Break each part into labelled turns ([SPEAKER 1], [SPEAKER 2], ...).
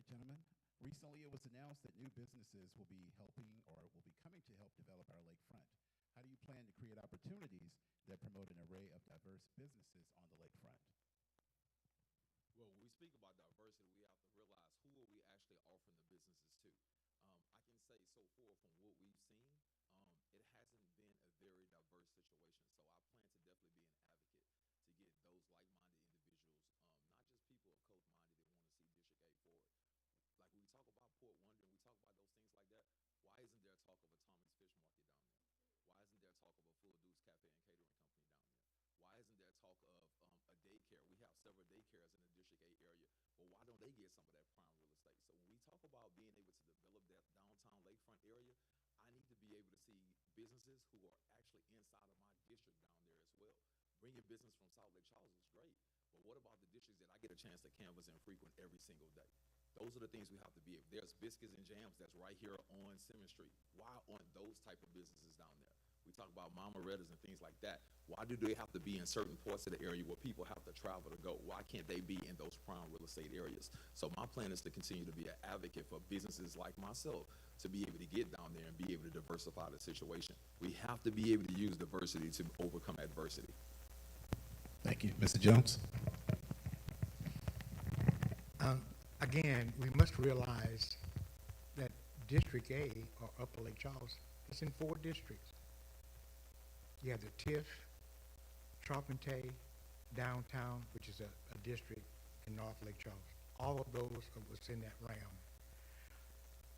[SPEAKER 1] right, gentlemen. Recently, it was announced that new businesses will be helping or will be coming to help develop our lakefront. How do you plan to create opportunities that promote an array of diverse businesses on the lakefront?
[SPEAKER 2] Well, when we speak about diversity, we have to realize who are we actually offering the businesses to. I can say so far from what we've seen, it hasn't been a very diverse situation. So I plan to definitely be an advocate to get those like-minded individuals, not just people of close-minded that want to see District 8 forward. Like when we talk about Port Wonder and we talk about those things like that, why isn't there talk of a Thomas Fish Market down there? Why isn't there talk of a Full Deuce Cafe and Catering Company down there? Why isn't there talk of a daycare? We have several daycares in the District 8 area, but why don't they get some of that prime real estate? So when we talk about being able to develop that downtown lakefront area, I need to be able to see businesses who are actually inside of my district down there as well. Bringing business from South Lake Charles is great, but what about the districts that I get a chance to canvass and frequent every single day? Those are the things we have to be. If there's biscuits and jams that's right here on Simmons Street, why aren't those type of businesses down there? We talk about Mama Retta's and things like that. Why do they have to be in certain parts of the area where people have to travel to go? Why can't they be in those prime real estate areas? So my plan is to continue to be an advocate for businesses like myself to be able to get down there and be able to diversify the situation. We have to be able to use diversity to overcome adversity.
[SPEAKER 1] Thank you. Mr. Jones?
[SPEAKER 3] Again, we must realize that District A, or Upper Lake Charles, is in 4 districts. You have the TIF, Charpentay, Downtown, which is a district in North Lake Charles. All of those are what's in that realm.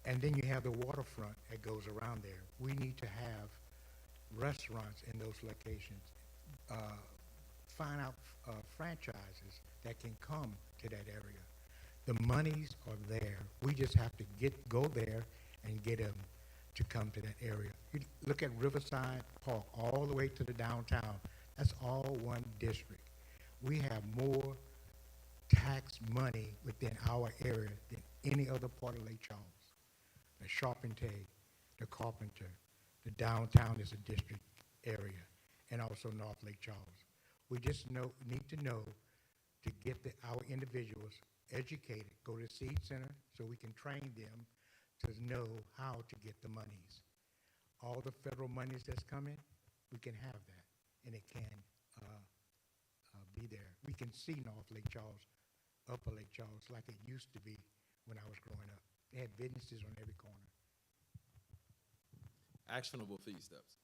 [SPEAKER 3] And then you have the waterfront that goes around there. We need to have restaurants in those locations. Find out franchises that can come to that area. The monies are there. We just have to go there and get them to come to that area. You look at Riverside Park all the way to the downtown. That's all one district. We have more tax money within our area than any other part of Lake Charles. The Charpentay, the Carpenter, the downtown is a district area, and also North Lake Charles. We just need to know to get our individuals educated, go to Seed Center so we can train them to know how to get the monies. All the federal monies that's coming, we can have that, and it can be there. We can see North Lake Charles, Upper Lake Charles, like it used to be when I was growing up. They had businesses on every corner.
[SPEAKER 2] Actionable feed steps,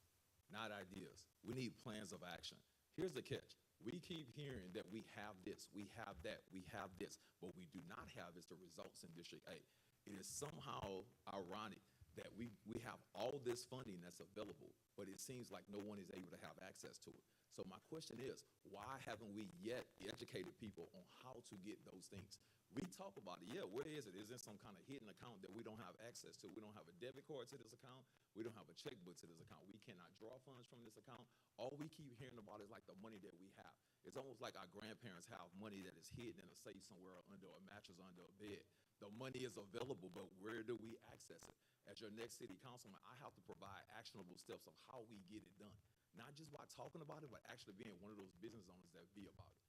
[SPEAKER 2] not ideas. We need plans of action. Here's the catch. We keep hearing that we have this, we have that, we have this. What we do not have is the results in District 8. It is somehow ironic that we have all this funding that's available, but it seems like no one is able to have access to it. So my question is, why haven't we yet educated people on how to get those things? We talk about it, yeah, where is it? Is it some kind of hidden account that we don't have access to? We don't have a debit card to this account. We don't have a checkbook to this account. We cannot draw funds from this account. All we keep hearing about is like the money that we have. It's almost like our grandparents have money that is hidden in a safe somewhere under a mattress, under a bed. The money is available, but where do we access it? As your next city councilman, I have to provide actionable steps of how we get it done. Not just by talking about it, but actually being one of those business owners that be about it.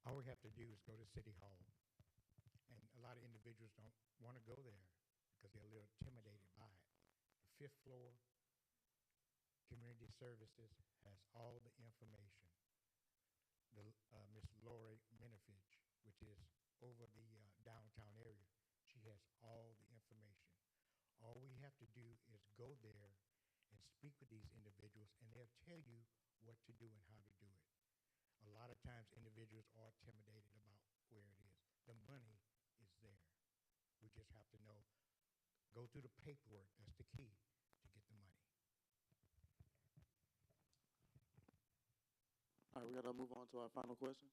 [SPEAKER 3] All we have to do is go to City Hall. And a lot of individuals don't want to go there because they're a little intimidated by it. The 5th floor, Community Services has all the information. Miss Lori Minovich, which is over the downtown area, she has all the information. All we have to do is go there and speak with these individuals, and they'll tell you what to do and how to do it. A lot of times individuals are intimidated about where it is. The money is there. We just have to know, go through the paperwork. That's the key to get the money.
[SPEAKER 4] All right, we got to move on to our final question.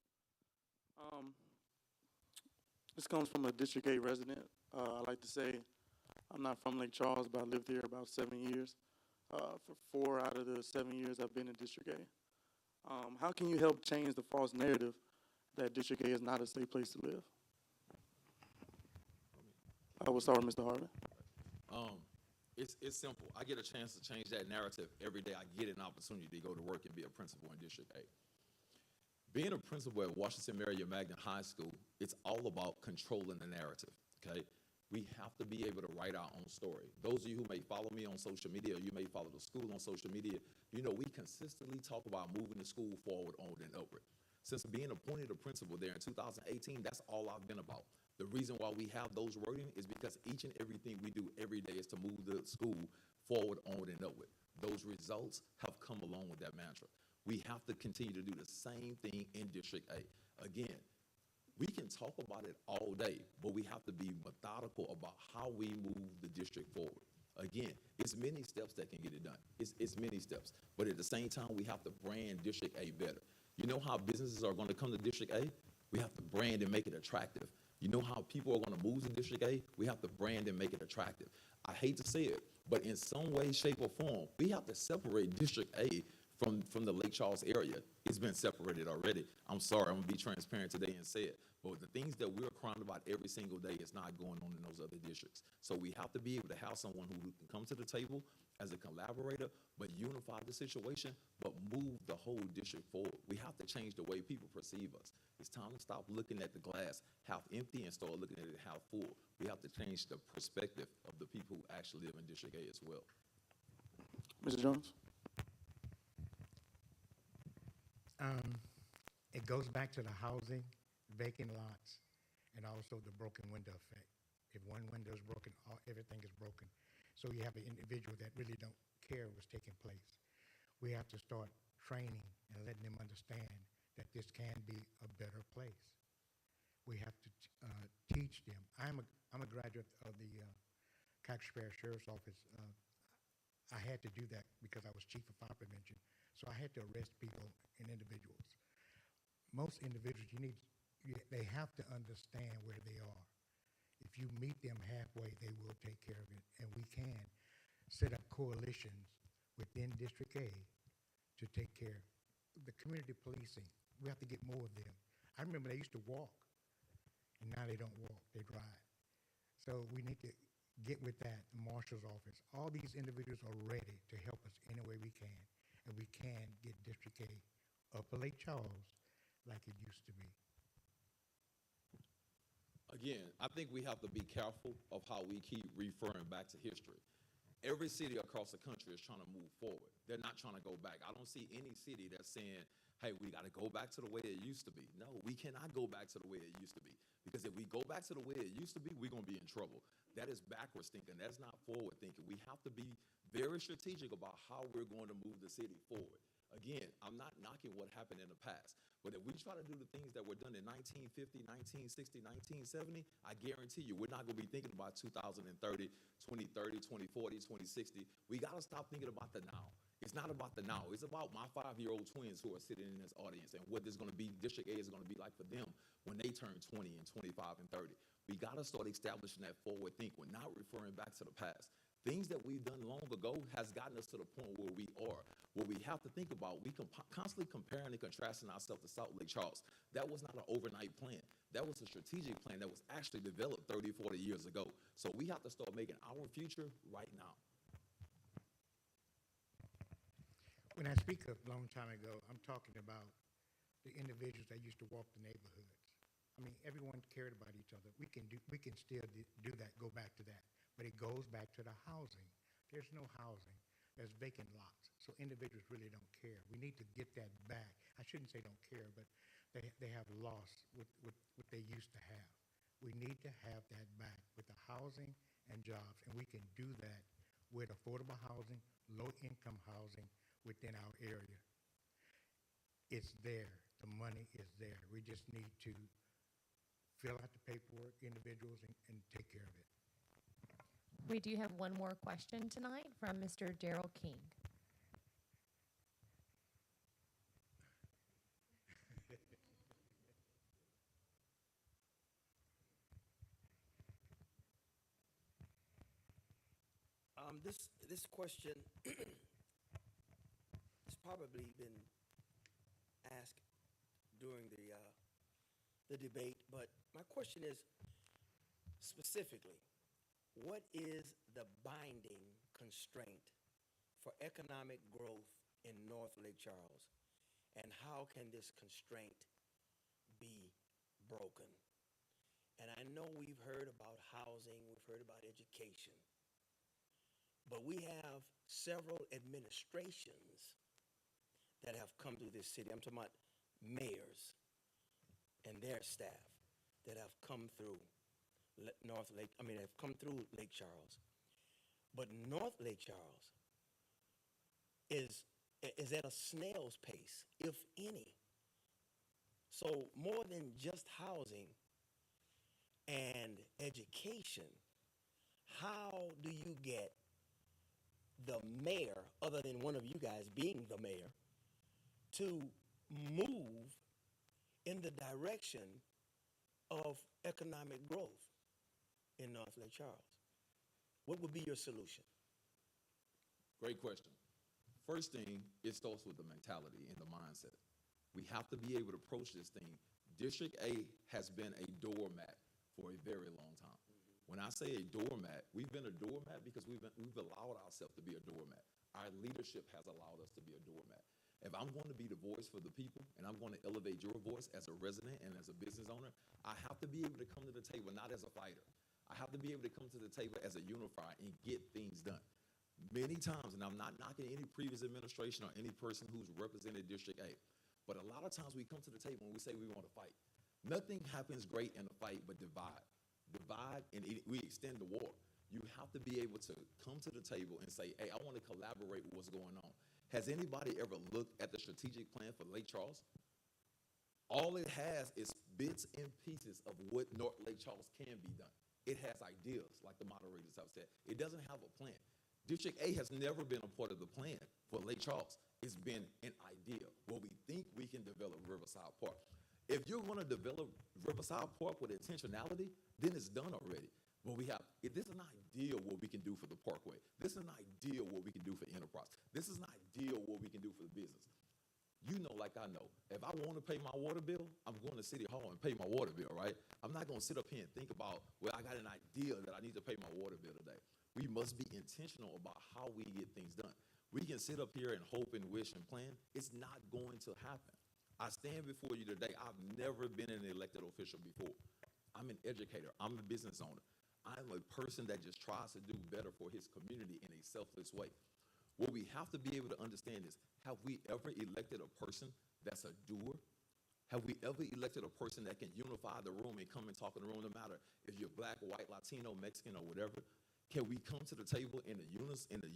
[SPEAKER 4] This comes from a District 8 resident. I like to say I'm not from Lake Charles, but I lived here about 7 years. For 4 out of the 7 years I've been in District 8. How can you help change the false narrative that District 8 is not a safe place to live? I will start with Mr. Harvey.
[SPEAKER 2] It's simple. I get a chance to change that narrative every day. I get an opportunity to go to work and be a principal in District 8. Being a principal at Washington Marion Magnet High School, it's all about controlling the narrative, okay? We have to be able to write our own story. Those of you who may follow me on social media, or you may follow the school on social media, you know we consistently talk about moving the school forward, on and upward. Since being appointed a principal there in 2018, that's all I've been about. The reason why we have those wording is because each and everything we do every day is to move the school forward, on and upward. Those results have come along with that mantra. We have to continue to do the same thing in District A. Again, we can talk about it all day, but we have to be methodical about how we move the district forward. Again, it's many steps that can get it done. It's many steps. But at the same time, we have to brand District A better. You know how businesses are going to come to District A? We have to brand and make it attractive. You know how people are going to move to District A? We have to brand and make it attractive. I hate to say it, but in some way, shape, or form, we have to separate District A from the Lake Charles area. It's been separated already. I'm sorry, I'm gonna be transparent today and say it, but the things that we're crying about every single day is not going on in those other districts. So we have to be able to have someone who can come to the table as a collaborator, but unify the situation, but move the whole district forward. We have to change the way people perceive us. It's time to stop looking at the glass half empty and start looking at it half full. We have to change the perspective of the people who actually live in District A as well.
[SPEAKER 4] Mr. Jones?
[SPEAKER 3] It goes back to the housing, vacant lots, and also the broken window effect. If one window is broken, everything is broken. So you have an individual that really don't care what's taking place. We have to start training and letting them understand that this can be a better place. We have to teach them. I'm a graduate of the Cockrell Sheriff's Office. I had to do that because I was chief of fire prevention. So I had to arrest people and individuals. Most individuals, they have to understand where they are. If you meet them halfway, they will take care of it. And we can set up coalitions within District A to take care of the community policing. We have to get more of them. I remember they used to walk, and now they don't walk, they drive. So we need to get with that, the marshal's office. All these individuals are ready to help us any way we can, and we can get District A Upper Lake Charles like it used to be.
[SPEAKER 2] Again, I think we have to be careful of how we keep referring back to history. Every city across the country is trying to move forward. They're not trying to go back. I don't see any city that's saying, hey, we got to go back to the way it used to be. No, we cannot go back to the way it used to be. Because if we go back to the way it used to be, we're going to be in trouble. That is backwards thinking. That's not forward thinking. We have to be very strategic about how we're going to move the city forward. Again, I'm not knocking what happened in the past, but if we try to do the things that were done in 1950, 1960, 1970, I guarantee you we're not going to be thinking about 2030, 2030, 2040, 2060. We got to stop thinking about the now. It's not about the now. It's about my 5-year-old twins who are sitting in this audience and what is going to be, District A is going to be like for them when they turn 20 and 25 and 30. We got to start establishing that forward think. We're not referring back to the past. Things that we've done long ago has gotten us to the point where we are. What we have to think about, we constantly comparing and contrasting ourselves to South Lake Charles. That was not an overnight plan. That was a strategic plan that was actually developed 30, 40 years ago. So we have to start making our future right now.
[SPEAKER 3] When I speak of a long time ago, I'm talking about the individuals that used to walk the neighborhoods. I mean, everyone cared about each other. We can still do that, go back to that. But it goes back to the housing. There's no housing. There's vacant lots. So individuals really don't care. We need to get that back. I shouldn't say don't care, but they have lost what they used to have. We need to have that back with the housing and jobs. And we can do that with affordable housing, low-income housing within our area. It's there. The money is there. We just need to fill out the paperwork, individuals, and take care of it.
[SPEAKER 5] We do have one more question tonight from Mr. Darrell King.
[SPEAKER 6] This question has probably been asked during the debate, but my question is specifically, what is the binding constraint for economic growth in North Lake Charles? and how can this constraint be broken? And I know we've heard about housing, we've heard about education, but we have several administrations that have come through this city. I'm talking about mayors and their staff that have come through have come through Lake Charles. But North Lake Charles is at a snail's pace, if any. So more than just housing and education, how do you get the mayor, other than one of you guys being the mayor, to move in the direction of economic growth in North Lake Charles? What would be your solution?
[SPEAKER 2] Great question. First thing, it starts with the mentality and the mindset. We have to be able to approach this thing. District A has been a doormat for a very long time. When I say a doormat, we've been a doormat because we've allowed ourselves to be a doormat. Our leadership has allowed us to be a doormat. If I'm going to be the voice for the people and I'm going to elevate your voice as a resident and as a business owner, I have to be able to come to the table not as a fighter. I have to be able to come to the table as a unifier and get things done. Many times, and I'm not knocking any previous administration or any person who's represented District A, but a lot of times we come to the table and we say we want to fight. Nothing happens great in a fight but divide. Divide, and we extend the war. You have to be able to come to the table and say, hey, I want to collaborate with what's going on. Has anybody ever looked at the strategic plan for Lake Charles? All it has is bits and pieces of what North Lake Charles can be done. It has ideas, like the moderators have said. It doesn't have a plan. District A has never been a part of the plan for Lake Charles. It's been an idea. Well, we think we can develop Riverside Park. If you're going to develop Riverside Park with intentionality, then it's done already. Well, this is an idea what we can do for the Parkway. This is an idea what we can do for Enterprise. This is an idea what we can do for the business. You know, like I know, if I want to pay my water bill, I'm going to City Hall and pay my water bill, right? I'm not going to sit up here and think about, well, I got an idea that I need to pay my water bill today. We must be intentional about how we get things done. We can sit up here and hope and wish and plan. It's not going to happen. I stand before you today. I've never been an elected official before. I'm an educator. I'm a business owner. I'm a person that just tries to do better for his community in a selfless way. What we have to be able to understand is, have we ever elected a person that's a doer? Have we ever elected a person that can unify the room and come and talk in the room, no matter if you're black, white, Latino, Mexican, or whatever? Can we come to the table in a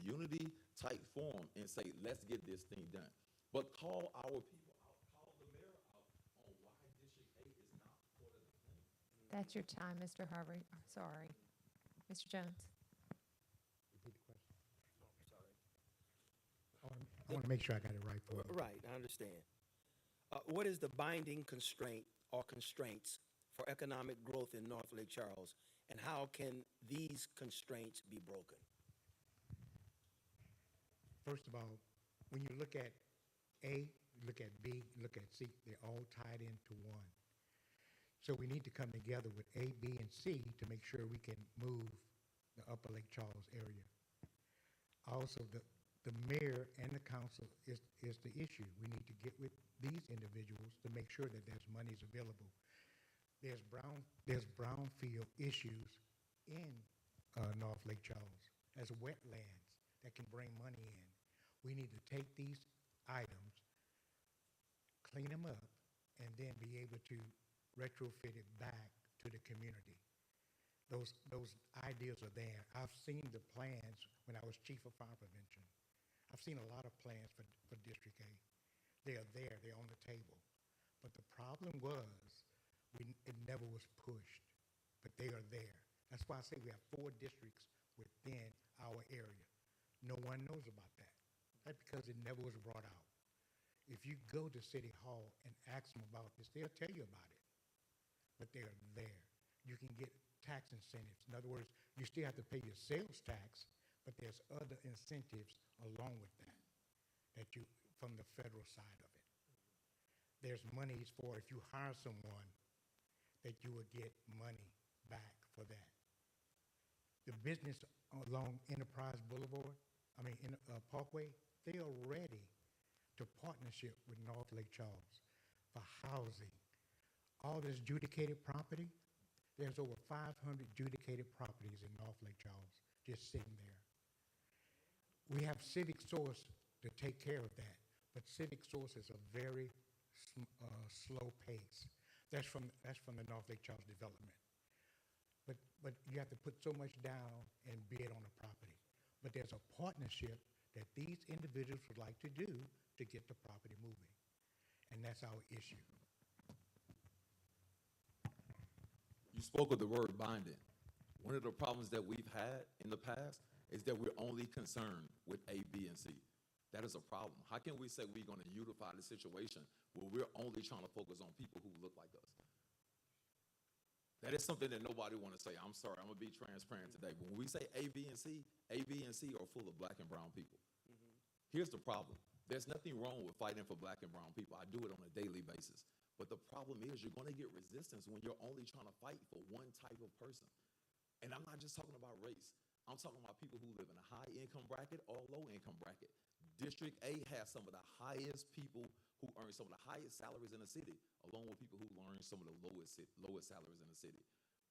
[SPEAKER 2] unity type form and say, let's get this thing done? But call our people out, call the mayor out on why District 8 is not part of the plan.
[SPEAKER 5] That's your time, Mr. Harvey. Sorry. Mr. Jones.
[SPEAKER 3] Repeat the question.
[SPEAKER 6] Sorry.
[SPEAKER 3] I want to make sure I got it right for you.
[SPEAKER 6] Right, I understand. What is the binding constraint or constraints for economic growth in North Lake Charles, and how can these constraints be broken?
[SPEAKER 3] First of all, when you look at A, look at B, look at C, they're all tied into one. So we need to come together with A, B, and C to make sure we can move the Upper Lake Charles area. Also, the mayor and the council is the issue. We need to get with these individuals to make sure that there's monies available. There's brownfield issues in North Lake Charles as wetlands that can bring money in. We need to take these items, clean them up, and then be able to retrofit it back to the community. Those ideas are there. I've seen the plans when I was chief of fire prevention. I've seen a lot of plans for District A. They are there. They're on the table. But the problem was it never was pushed. But they are there. That's why I say we have 4 districts within our area. No one knows about that. That's because it never was brought out. If you go to City Hall and ask them about this, they'll tell you about it. But they are there. You can get tax incentives. In other words, you still have to pay your sales tax, but there's other incentives along with that you from the federal side of it. There's monies for if you hire someone that you will get money back for that. The business along Enterprise Boulevard, Parkway, they are ready, to partnership with North Lake Charles for housing. All this adjudicated property, there's over 500 adjudicated properties in North Lake Charles just sitting there. We have Civic Source to take care of that, but Civic Source is a very slow pace. That's from the North Lake Charles development. But you have to put so much down and bid on the property. But there's a partnership that these individuals would like to do to get the property moving. And that's our issue.
[SPEAKER 2] You spoke of the word binding. One of the problems that we've had in the past is that we're only concerned with A, B, and C. That is a problem. How can we say we're going to unify the situation where we're only trying to focus on people who look like us? That is something that nobody want to say. I'm sorry, I'm going to be transparent today. But when we say A, B, and C are full of black and brown people. Here's the problem. There's nothing wrong with fighting for black and brown people. I do it on a daily basis. But the problem is you're going to get resistance when you're only trying to fight for one type of person. And I'm not just talking about race. I'm talking about people who live in a high income bracket or low income bracket. District A has some of the highest people who earn some of the highest salaries in the city, along with people who earn some of the lowest salaries in the city.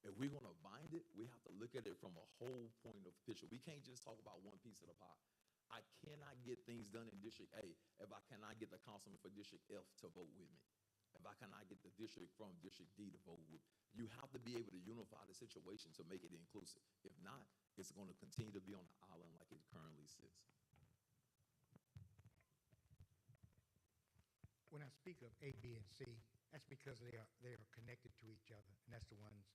[SPEAKER 2] If we're going to bind it, we have to look at it from a whole point of picture. We can't just talk about one piece of the pie. I cannot get things done in District A if I cannot get the councilman for District F to vote with me. If I cannot get the district from District D to vote with me. You have to be able to unify the situation to make it inclusive. If not, it's going to continue to be on the island like it currently sits.
[SPEAKER 3] When I speak of A, B, and C, that's because they are connected to each other, and that's the ones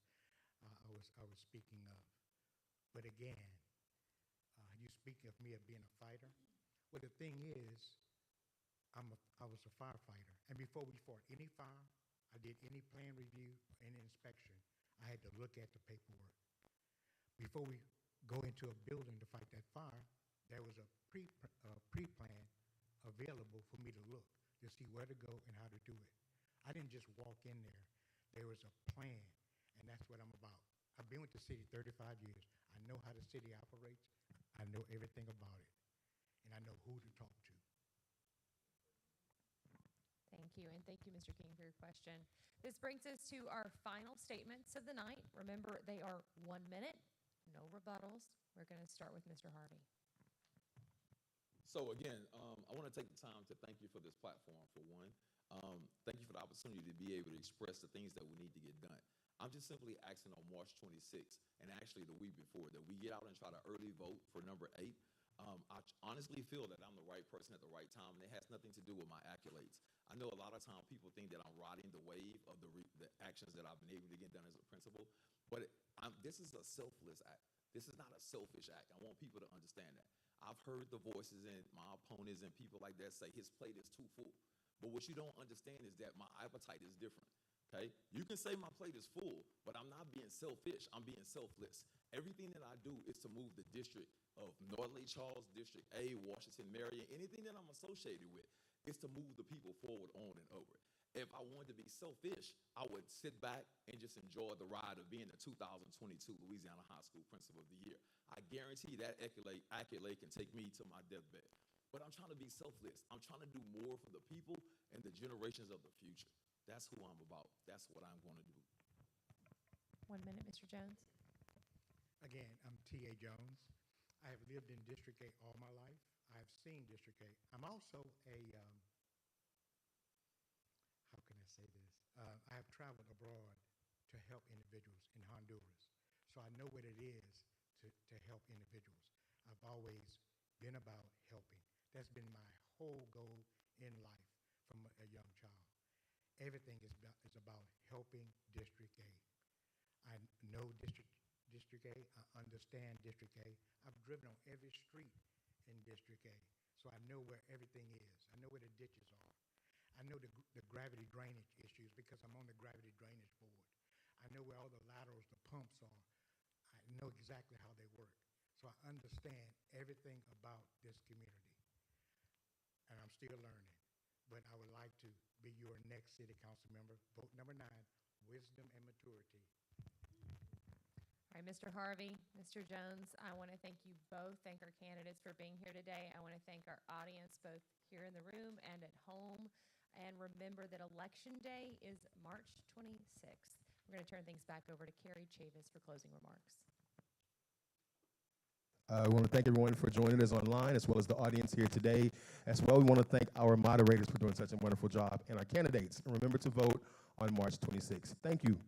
[SPEAKER 3] I was speaking of. But again, you speaking of me of being a fighter. Well, the thing is, I was a firefighter, and before we fought any fire, I did any plan review, any inspection, I had to look at the paperwork. Before we go into a building to fight that fire, there was a pre-plan available for me to look to see where to go and how to do it. I didn't just walk in there. There was a plan, and that's what I'm about. I've been with the city 35 years. I know how the city operates. I know everything about it, and I know who to talk to.
[SPEAKER 5] Thank you, and thank you, Mr. King, for your question. This brings us to our final statements of the night. Remember, they are 1 minute, no rebuttals. We're going to start with Mr. Harvey.
[SPEAKER 2] So again, I want to take the time to thank you for this platform, for one. Thank you for the opportunity to be able to express the things that we need to get done. I'm just simply asking on March 26th, and actually the week before, that we get out and try to early vote for number 8. I honestly feel that I'm the right person at the right time, and it has nothing to do with my accolades. I know a lot of times people think that I'm riding the wave of the actions that I've been able to get done as a principal, but this is a selfless act. This is not a selfish act. I want people to understand that. I've heard the voices and my opponents and people like that say his plate is too full. But what you don't understand is that my appetite is different. Okay? You can say my plate is full, but I'm not being selfish. I'm being selfless. Everything that I do is to move the district of North Lake Charles, District A, Washington, Marion, anything that I'm associated with is to move the people forward on and over. If I wanted to be selfish, I would sit back and just enjoy the ride of being the 2022 Louisiana High School Principal of the Year. I guarantee that accolade can take me to my deathbed. But I'm trying to be selfless. I'm trying to do more for the people and the generations of the future. That's who I'm about. That's what I'm going to do.
[SPEAKER 5] 1 minute, Mr. Jones.
[SPEAKER 3] Again, I'm T.A. Jones. I have lived in District 8 all my life. I have seen District 8. I'm also a, how can I say this? I have traveled abroad to help individuals in Honduras. So I know what it is to help individuals. I've always been about helping. That's been my whole goal in life from a young child. Everything is about helping District A. I know District A. I understand District A. I've driven on every street in District A, so I know where everything is. I know where the ditches are. I know the gravity drainage issues because I'm on the gravity drainage board. I know where all the laterals, the pumps are. I know exactly how they work. So I understand everything about this community, and I'm still learning. But I would like to be your next city council member. Vote number 9, wisdom and maturity.
[SPEAKER 5] All right, Mr. Harvey, Mr. Jones, I want to thank you both. Thank our candidates for being here today. I want to thank our audience, both here in the room and at home. And remember that Election Day is March 26th. We're going to turn things back over to Carrie Chavis for closing remarks.
[SPEAKER 7] I want to thank everyone for joining us online, as well as the audience here today. As well, we want to thank our moderators for doing such a wonderful job, and our candidates. And remember to vote on March 26th. Thank you.